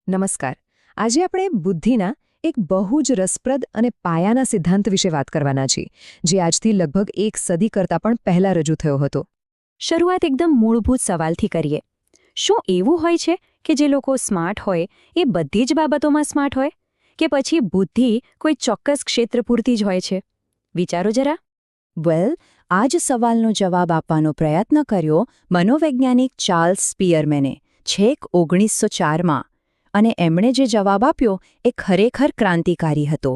નમસ્કાર. આજે આપણે બુદ્ધિના એક બહુ જ રસપ્રદ અને પાયાના સિદ્ધાંત વિશે વાત કરવાના છીએ, જે આજથી લગભગ એક સદી કરતાં પણ પહેલા રજૂ થયો હતો. શરૂઆત એકદમ મૂળભૂત સવાલથી કરીએ. શું એવું હોય છે કે જે લોકો સ્માર્ટ હોય એ બધી જ બાબતોમાં સ્માર્ટ હોય? કે પછી બુદ્ધિ કોઈ ચોક્કસ ક્ષેત્ર પૂરતી જ હોય છે? વિચારો જરા. આ જ સવાલનો જવાબ આપવાનો પ્રયત્ન કર્યો મનોવૈજ્ઞાનિક ચાર્લ્સ સ્પિયરમેને છેક 1904માં. અને એમણે જે જવાબ આપ્યો એ ખરેખર ક્રાંતિકારી હતો.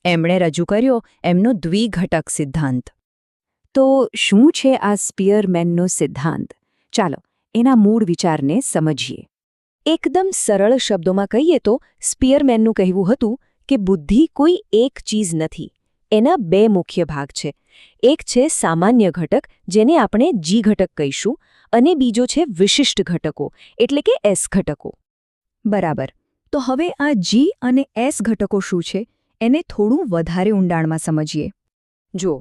એમણે રજૂ કર્યો એમનો દ્વિઘટક સિદ્ધાંત. તો શું છે આ સ્પિયરમેનનો સિદ્ધાંત? ચાલો એના મૂળ વિચારને સમજીએ. એકદમ સરળ શબ્દોમાં કહીએ તો સ્પિયરમેનનું કહેવું હતું કે બુદ્ધિ કોઈ એક ચીજ નથી. એના બે મુખ્ય ભાગ છે. એક છે સામાન્ય ઘટક, જેને આપણે જી ઘટક કહીશું, અને બીજો છે વિશિષ્ટ ઘટકો, એટલે કે એસ ઘટકો. બરાબર. તો હવે આ જી અને એસ ઘટકો શું છે એને થોડું વધારે ઊંડાણમાં સમજીએ. જો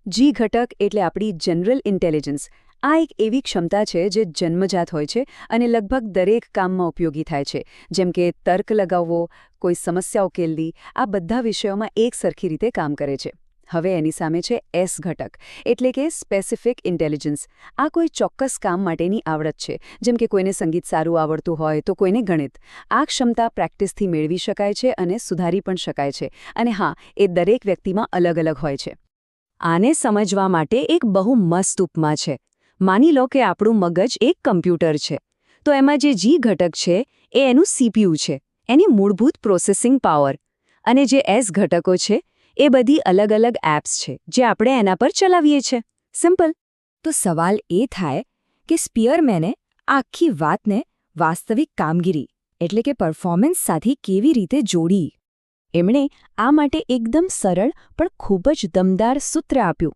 જી ઘટક એટલે આપણી જનરલ ઇન્ટેલિજન્સ. આ એક એવી ક્ષમતા છે જે જન્મજાત હોય છે અને લગભગ દરેક કામમાં ઉપયોગી થાય છે, જેમ કે તર્ક લગાવવો, કોઈ સમસ્યા ઉકેલવી. આ બધા વિષયોમાં એક સરખી રીતે કામ કરે છે. હવે એની સામે છે એસ ઘટક, એટલે કે સ્પેસિફિક ઇન્ટેલિજન્સ. આ કોઈ ચોક્કસ કામ માટેની આવડત છે, જેમ કે કોઈને સંગીત સારું આવડતું હોય તો કોઈને ગણિત. આ ક્ષમતા પ્રેક્ટિસથી મેળવી શકાય છે અને સુધારી પણ શકાય છે. અને હા, એ દરેક વ્યક્તિમાં અલગ અલગ હોય છે. આને સમજવા માટે એક બહુ મસ્ત ઉપમા છે. માની લો કે આપણું મગજ એક કમ્પ્યુટર છે. તો એમાં જે જી ઘટક છે એ એનું સીપીયુ છે, એની મૂળભૂત પ્રોસેસિંગ પાવર. અને જે એસ ઘટકો છે એ બધી અલગ અલગ એપ્સ છે જે આપણે એના પર ચલાવીએ છીએ. સિમ્પલ. તો સવાલ એ થાય કે સ્પિયરમેને આખી વાતને વાસ્તવિક કામગીરી એટલે કે પરફોર્મન્સ સાથે કેવી રીતે જોડી. એમણે આ માટે એકદમ સરળ પણ ખૂબ જ દમદાર સૂત્ર આપ્યું.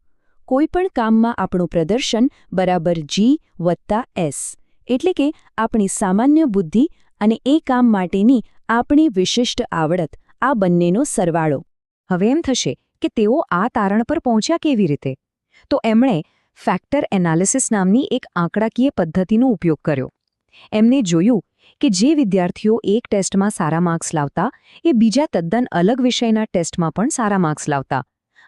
કોઈપણ કામમાં આપણું પ્રદર્શન બરાબર જી વત્તા એસ, એટલે કે આપણી સામાન્ય બુદ્ધિ અને એ કામ માટેની આપણી વિશિષ્ટ આવડત, આ બંનેનો સરવાળો. હવે એમ થશે કે તેઓ આ તારણ પર પહોંચ્યા કેવી રીતે? તો એમણે ફેક્ટર એનાલિસિસ નામની એક આંકડાકીય પદ્ધતિનો ઉપયોગ કર્યો. એમને જોયું કે જે વિદ્યાર્થીઓ એક ટેસ્ટમાં સારા માર્ક્સ લાવતા એ બીજા તદ્દન અલગ વિષયના ટેસ્ટમાં પણ સારા માર્ક્સ લાવતા.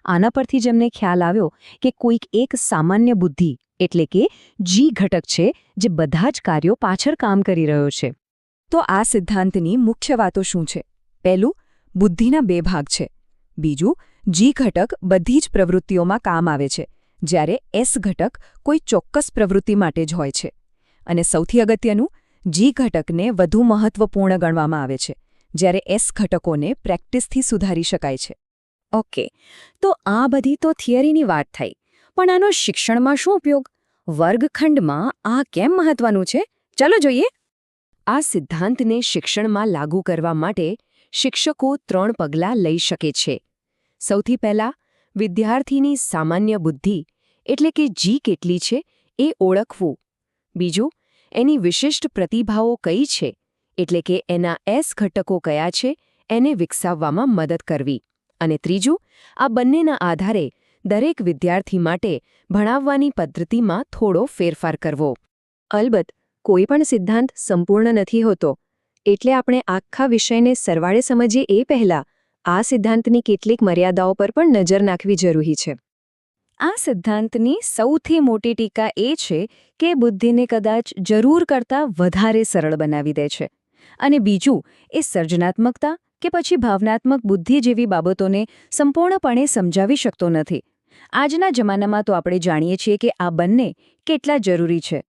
આના પરથી જ એમને ખ્યાલ આવ્યો કે કોઈક એક સામાન્ય બુદ્ધિ એટલે કે જી ઘટક છે જે બધા જ કાર્યો પાછળ કામ કરી રહ્યો છે. તો આ સિદ્ધાંતની મુખ્ય વાતો શું છે? પહેલું, બુદ્ધિના બે ભાગ છે. બીજું, જી ઘટક બધી જ પ્રવૃત્તિઓમાં કામ આવે છે, જ્યારે એસ ઘટક કોઈ ચોક્કસ પ્રવૃત્તિ માટે જ હોય છે. અને સૌથી અગત્યનું, જી ઘટકને વધુ મહત્વપૂર્ણ ગણવામાં આવે છે, જ્યારે એસ ઘટકોને પ્રેક્ટિસથી સુધારી શકાય છે. ઓકે, તો આ બધી તો થિયરીની વાત થઈ. પણ આનો શિક્ષણમાં શું ઉપયોગ? વર્ગખંડમાં આ કેમ મહત્વનું છે? ચાલો જોઈએ. આ સિદ્ધાંતને શિક્ષણમાં લાગુ કરવા માટે શિક્ષકો 3 પગલાં લઈ શકે છે. સૌથી પહેલાં, વિદ્યાર્થીની સામાન્ય બુદ્ધિ એટલે કે જી કેટલી છે એ ઓળખવું. બીજું, એની વિશિષ્ટ પ્રતિભાઓ કઈ છે એટલે કે એના એસ ઘટકો કયા છે એને વિકસાવવામાં મદદ કરવી. અને ત્રીજું, આ બંનેના આધારે દરેક વિદ્યાર્થી માટે ભણાવવાની પદ્ધતિમાં થોડો ફેરફાર કરવો. અલબત્ત, કોઈ પણ સિદ્ધાંત સંપૂર્ણ નથી હોતો. એટલે આપણે આખા વિષયને સરવાળે સમજીએ એ પહેલાં આ સિદ્ધાંતની કેટલીક મર્યાદાઓ પર પણ નજર નાખવી જરૂરી છે. આ સિદ્ધાંતની સૌથી મોટી ટીકા એ છે કે બુદ્ધિને કદાચ જરૂર કરતાં વધારે સરળ બનાવી દે છે. અને બીજું, એ સર્જનાત્મકતા કે પછી ભાવનાત્મક બુદ્ધિ જેવી બાબતોને સંપૂર્ણપણે સમજાવી શકતો નથી. આજના જમાનામાં તો આપણે જાણીએ છીએ કે આ બંને કેટલા જરૂરી છે.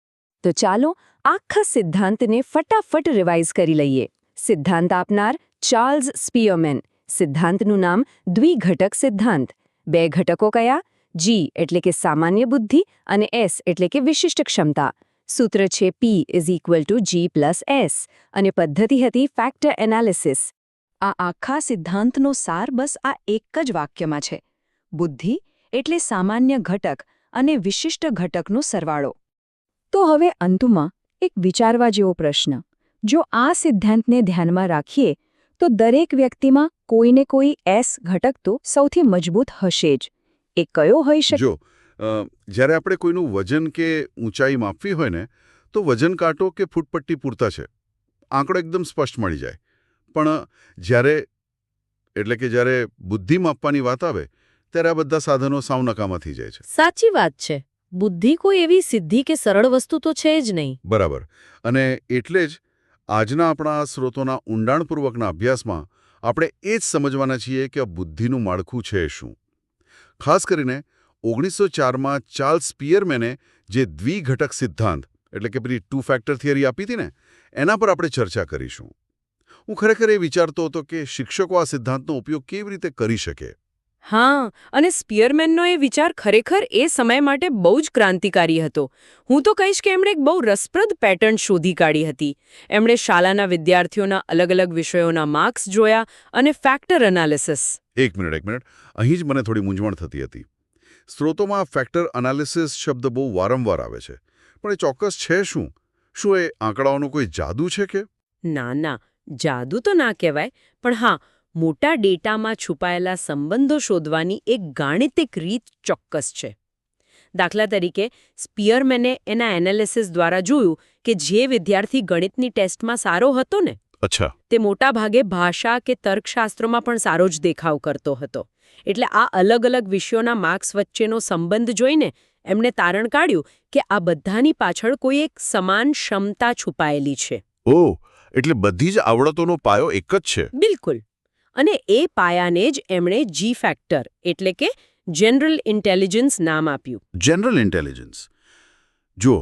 તો ચાલો આખા સિદ્ધાંતને ફટાફટ રિવાઇઝ કરી લઈએ. સિદ્ધાંત આપનાર ચાર્લ્સ સ્પિયરમેન. સિદ્ધાંતનું નામ દ્વિઘટક સિદ્ધાંત. બે ઘટકો કયા? જી એટલે કે સામાન્ય બુદ્ધિ અને એસ એટલે કે વિશિષ્ટ ક્ષમતા. સૂત્ર છે P=G+S અને પદ્ધતિ હતી ફેક્ટર એનાલિસિસ. આ આખા સિદ્ધાંતનો સાર બસ આ એક જ વાક્યમાં છે. બુદ્ધિ એટલે સામાન્ય ઘટક અને વિશિષ્ટ ઘટકનો સરવાળો. તો હવે અંતમાં એક વિચારવા જેવો પ્રશ્ન. જો આ સિદ્ધાંતને ધ્યાનમાં રાખીએ તો દરેક વ્યક્તિમાં કોઈને કોઈ એસ ઘટક તો સૌથી મજબૂત હશે જ. એ કયો હોઈ શકે? જો જ્યારે આપણે કોઈનું વજન કે ઊંચાઈ માપવી હોય ને, તો વજન કાંટો કે ફૂટપટ્ટી પૂરતા છે. આંકડો એકદમ સ્પષ્ટ મળી જાય. પણ જ્યારે બુદ્ધિ માપવાની વાત આવે ત્યારે આ બધા સાધનો સાવ નકામા થઈ જાય છે. સાચી વાત છે. બુદ્ધિ કોઈ એવી સિદ્ધિ કે સરળ વસ્તુ તો છે જ નહીં. બરાબર. અને એટલે જ આજના આપણા આ સ્ત્રોતોના ઊંડાણપૂર્વકના અભ્યાસમાં આપણે એ જ સમજવાના છીએ કે આ બુદ્ધિનું માળખું છે શું. ખાસ કરીને 1904માં ચાર્લ્સ સ્પિયરમેને જે દ્વિઘટક સિદ્ધાંત એટલે કે પેલી 2 ફેક્ટર થિયરી આપી હતી ને એના પર આપણે ચર્ચા કરીશું. હું ખરેખર એ વિચારતો હતો કે શિક્ષકો આ સિદ્ધાંતનો ઉપયોગ કેવી રીતે કરી શકે. હા, અને સ્પિયરમેનનો એ વિચાર ખરેખર એ સમય માટે બહુ જ ક્રાંતિકારી હતો. હું તો કહીશ કે એમણે એક બહુ રસપ્રદ પેટર્ન શોધી કાઢી હતી. એમણે શાળાના વિદ્યાર્થીઓના અલગ-અલગ વિષયોના માર્ક્સ જોયા અને ફેક્ટર એનાલિસિસ. એક મિનિટ. અહીં જ મને થોડી મૂંઝવણ થતી હતી. સ્ત્રોતોમાં ફેક્ટર એનાલિસિસ શબ્દ બહુ વારંવાર આવે છે, પણ એ ચોક્કસ છે શું? શું એ આંકડાઓનો કોઈ જાદુ છે કે? ના, જાદુ તો ના કહેવાય, પણ હા, મોટા ડેટામાં છુપાયેલા સંબંધો શોધવાની એક ગાણિતિક રીત ચોક્કસ છે. દાખલા તરીકે, સ્પિયરમેને એના એનાલિસિસ દ્વારા જોયું કે જે વિદ્યાર્થી ગણિતની ટેસ્ટમાં સારો હતો ને, અચ્છા, તે મોટાભાગે ભાષા કે તર્કશાસ્ત્રોમાં પણ સારો જ દેખાવ કરતો હતો. એટલે આ અલગ-અલગ વિષયોના માર્ક્સ વચ્ચેનો સંબંધ જોઈને એમણે તારણ કાઢ્યું કે આ બધાની પાછળ કોઈ એક સમાન ક્ષમતા છુપાયેલી છે. ઓહ, એટલે બધી જ આવડતોનો પાયો એક જ છે. બિલકુલ. અને એ પાયાને જ એમણે જી ફેક્ટર એટલે કે જનરલ ઇન્ટેલિજન્સ નામ આપ્યું. General intelligence. જુઓ,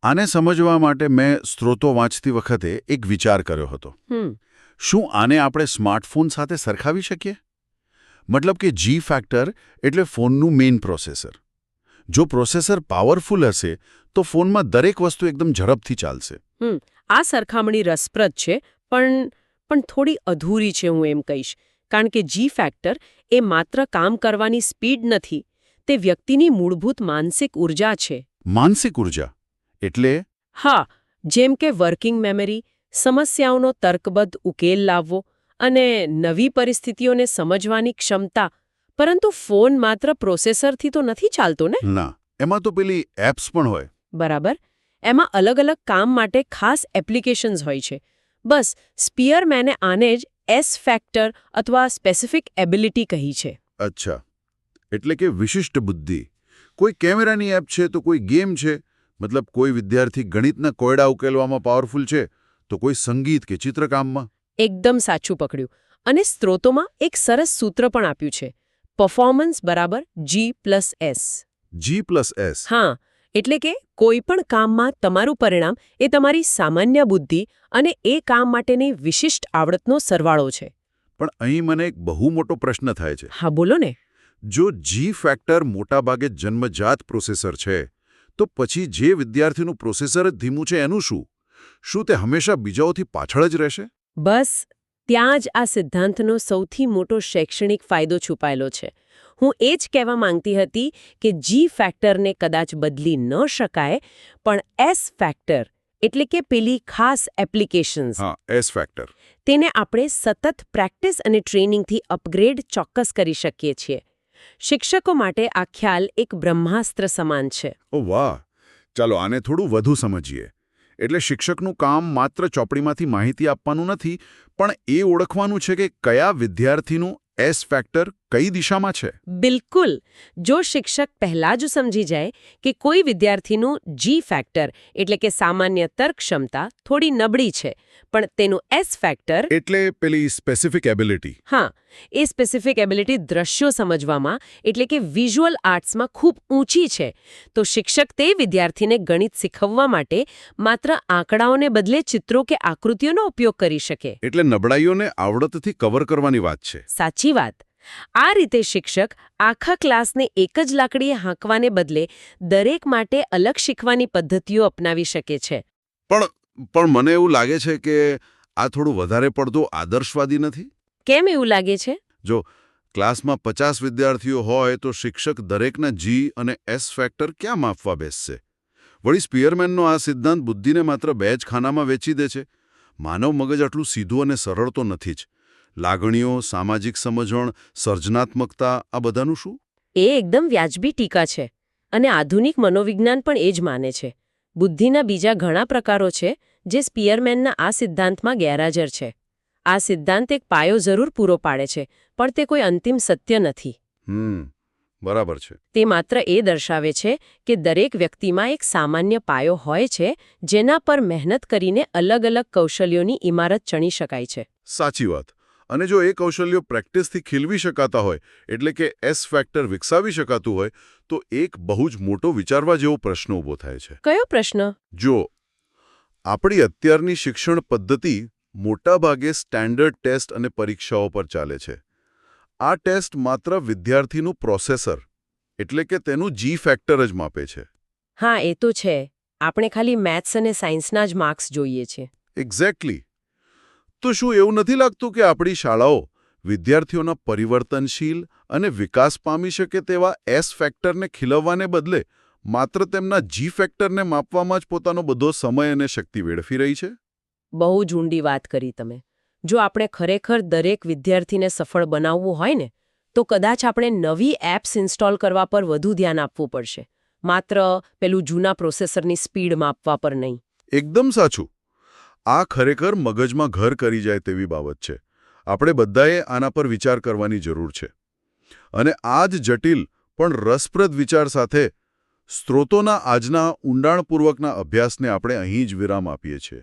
આને સમજવા માટે મેં સ્ત્રોતો વાંચતી વખતે એક વિચાર કર્યો હતો. શું આને આપણે સ્માર્ટફોન સાથે સરખાવી શકીએ? મતલબ કે જી ફેક્ટર એટલે ફોનનું મેઇન પ્રોસેસર. જો પ્રોસેસર પાવરફુલ હશે તો ફોનમાં દરેક વસ્તુ એકદમ ઝડપથી ચાલશે. આ સરખામણી રસપ્રદ છે, પણ થોડી અધૂરી છે હું એમ કહીશ. કારણ કે જી ફેક્ટર એ માત્ર કામ કરવાની સ્પીડ નથી, તે વ્યક્તિની મૂળભૂત માનસિક ઉર્જા છે. માનસિક ઉર્જા એટલે? હા, જેમ કે વર્કિંગ મેમરી, સમસ્યાઓનો તર્કબદ્ધ ઉકેલ લાવવો અને નવી પરિસ્થિતિઓને સમજવાની ક્ષમતા. પરંતુ ફોન માત્ર પ્રોસેસરથી તો નથી ચાલતો ને? ના, એમાં તો પેલી એપ્સ પણ હોય. બરાબર. એમાં અલગ-અલગ કામ માટે ખાસ એપ્લિકેશન્સ હોય છે. બસ સ્પિયરમેને આને જ એસ ફેક્ટર અથવા સ્પેસિફિક એબિલિટી કહી છે. અચ્છા, એટલે કે વિશિષ્ટ બુદ્ધિ. કોઈ કેમેરાની એપ છે તો કોઈ ગેમ છે. મતલબ કોઈ વિદ્યાર્થી ગણિતના કોયડા ઉકેલવામાં પાવરફુલ છે તો કોઈ સંગીત કે ચિત્રકામમાં. એકદમ સાચું પકડ્યું. અને સ્ત્રોતોમાં એક સરસ સૂત્ર પણ આપ્યું છે. પરફોર્મન્સ બરાબર G+S. G+S. હા, એટલે કે કોઈ પણ કામમાં તમારું પરિણામ એ તમારી સામાન્ય બુદ્ધિ અને એ કામ માટેની વિશિષ્ટ આવડતનો સરવાળો છે. પણ અહીં મને એક બહુ મોટો પ્રશ્ન થાય છે. હા, બોલો ને. જો જી ફેક્ટર મોટાભાગે જન્મજાત પ્રોસેસર છે તો પછી જે વિદ્યાર્થીનું પ્રોસેસર જ ધીમું છે એનું શું? શું તે હંમેશા બીજાઓથી પાછળ જ રહેશે? બસ ત્યાં જ આ સિદ્ધાંતનો સૌથી મોટો શૈક્ષણિક ફાયદો છુપાયેલો છે. હું એ જ કહેવા માંગતી હતી કે જી ફેક્ટરને કદાચ બદલી ન શકાય, પણ એસ ફેક્ટર એટલે કે પેલી ખાસ એપ્લિકેશન્સ, હા, એસ ફેક્ટર, તેને આપણે સતત પ્રેક્ટિસ અને ટ્રેનિંગથી અપગ્રેડ ચોક્કસ કરી શકીએ છીએ. શિક્ષકો માટે આ ખ્યાલ એક બ્રહ્માસ્ત્ર સમાન છે. ઓ વાહ! ચાલો આને થોડું વધુ સમજીએ. એટલે શિક્ષકનું કામ માત્ર ચોપડીમાંથી માહિતી આપવાનું નથી, પણ એ ઓળખવાનું છે કે કયા વિદ્યાર્થીનું એસ ફેક્ટર કઈ દિશામાં છે. બિલકુલ. જો શિક્ષક પહેલા જ સમજી જાય કે કોઈ વિદ્યાર્થીનું જી ફેક્ટર એટલે કે સામાન્ય તર્ક ક્ષમતા થોડી નબળી છે, પણ તેનું એસ ફેક્ટર એટલે પેલી સ્પેસિફિક એબિલિટી, હા, એ સ્પેસિફિક એબિલિટી દ્રશ્યો સમજવામાં એટલે કે વિઝ્યુઅલ આર્ટ્સમાં ખૂબ ઊંચી છે, તો શિક્ષક તે વિદ્યાર્થીને ગણિત શીખવવા માટે માત્ર આંકડાઓને બદલે ચિત્રો કે આકૃતિઓનો ઉપયોગ કરી શકે. એટલે નબળાઈઓને આવડતથી કવર કરવાની વાત છે. સાચી વાત. આ રીતે શિક્ષક આખા ક્લાસને એક જ લાકડીએ હાંકવાને બદલે દરેક માટે અલગ શીખવાની પદ્ધતિઓ અપનાવી શકે છે. પણ મને એવું લાગે છે કે આ થોડું વધારે પડતું આદર્શવાદી નથી? કેમ એવું લાગે છે? જો ક્લાસમાં 50 વિદ્યાર્થીઓ હોય તો શિક્ષક દરેકના જી અને એસ ફેક્ટર ક્યાં માપવા બેસશે? વળી સ્પિયરમેનનો આ સિદ્ધાંત બુદ્ધિને માત્ર બે જ ખાનામાં વેચી દે છે. માનવ મગજ આટલું સીધું અને સરળ તો નથી જ. લાગણીઓ, સામાજિક સમજણ, સર્જનાત્મકતા, આ બધાનું શું? એ એકદમ વ્યાજબી ટીકા છે. અને આધુનિક મનોવિજ્ઞાન પણ એ જ માને છે. બુદ્ધિના બીજા ઘણા પ્રકારો છે જે સ્પિયરમેનના આ સિદ્ધાંતમાં ગેરહાજર છે. આ સિદ્ધાંત એક પાયો જરૂર પૂરો પાડે છે, પણ તે કોઈ અંતિમ સત્ય નથી. બરાબર છે. તે માત્ર એ દર્શાવે છે કે દરેક વ્યક્તિમાં એક સામાન્ય પાયો હોય છે જેના પર મહેનત કરીને અલગ-અલગ કૌશલ્યોની ઇમારત ચણી શકાય છે. સાચી વાત. અને જો એ કૌશલ્યો પ્રેક્ટિસથી ખીલવી શકાતા હોય, એટલે કે એસ ફેક્ટર વિકસાવી શકાતું હોય, તો એક બહુ જ મોટો વિચારવા જેવો પ્રશ્ન ઊભો થાય છે. કયો પ્રશ્ન? જો આપણી અત્યારની શિક્ષણ પદ્ધતિ મોટાભાગે સ્ટેન્ડર્ડ ટેસ્ટ અને પરીક્ષાઓ પર ચાલે છે. આ ટેસ્ટ માત્ર વિદ્યાર્થીનું પ્રોસેસર એટલે કે તેનું જી ફેક્ટર જ માપે છે. હા, એ તો છે. આપણે ખાલી મેથ્સ અને સાયન્સના જ માર્ક્સ જોઈએ છે. એક્ઝેક્ટલી. તો શું એવું નથી લાગતું કે આપણી શાળાઓ વિદ્યાર્થીઓના પરિવર્તનશીલ અને વિકાસ પામી શકે તેવા એસ ફેક્ટરને ખીલવવાને બદલે માત્ર તેમના જી ફેક્ટરને માપવામાં જ પોતાનો બધો સમય અને શક્તિ વેડફી રહી છે? બહુ જ ઊંડી વાત કરી તમે. જો આપણે ખરેખર દરેક વિદ્યાર્થીને સફળ બનાવવું હોય ને, તો કદાચ આપણે નવી એપ્સ ઇન્સ્ટોલ કરવા પર વધુ ધ્યાન આપવું પડશે, માત્ર પેલું જૂના પ્રોસેસરની સ્પીડ માપવા પર નહીં. એકદમ સાચું. આ ખરેખર મગજમાં ઘર કરી જાય તેવી બાબત છે. આપણે બધાએ આના પર વિચાર કરવાની જરૂર છે. અને આ જ જટિલ પણ રસપ્રદ વિચાર સાથે સ્ત્રોતોના આજના ઊંડાણપૂર્વકના અભ્યાસને આપણે અહીં જ વિરામ આપીએ છીએ.